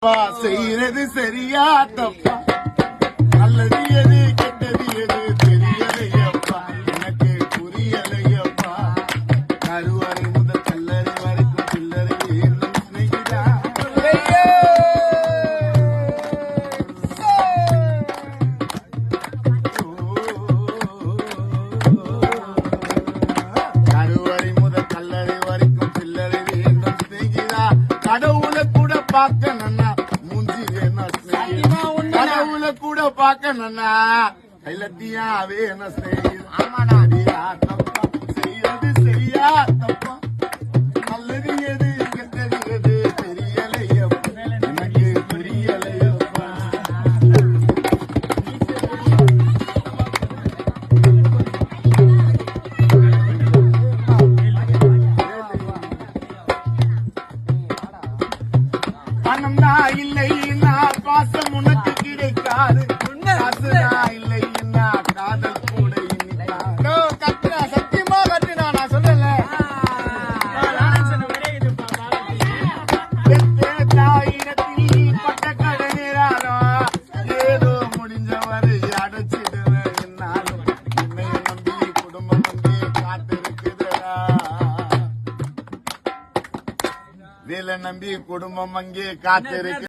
செய்யறது சரியா தப்பா, நல்லது எது கெட்டது எது தெரியலையப்பா, எனக்கு புரியலையப்பா. கருவறை முதல் கல்லறை வரைக்கும் சில்லறை வேணும் நினைக்கிறா. கருவறை முதல் கல்லறை வரைக்கும் சில்லறை வேணும் நினைக்கிறா. கடவுளை கூட பார்க்கணும்னா மூஞ்சி வேணும், கடவுளை கூட பார்க்கணும்னா கைலத்தியா வேணும். செய்யறது சரியா தப்பா, நல்லது எது கெட்டது எது தெரியலையப்பா, எனக்கு புரியலையப்பா. பணம்னா இல்லைன்னா பாசம் உனக்கு கிடைக்காது, காசுனா இல்லைன்னா காதல் கூட இனிக்காது. கத்துனா சத்தியமா கத்துனா நான் சொல்லல. தாயிடத்தில் பட்ட கடனேராரோ ஏதோ முடிஞ்சவரை அடைச்சிடுவேன். என்னாலும் என்னைய நம்பி குடும்பம் நம்பி காத்திருக்குதா, வேலை நம்பி குடும்பம் அங்கே காத்திருக்கு.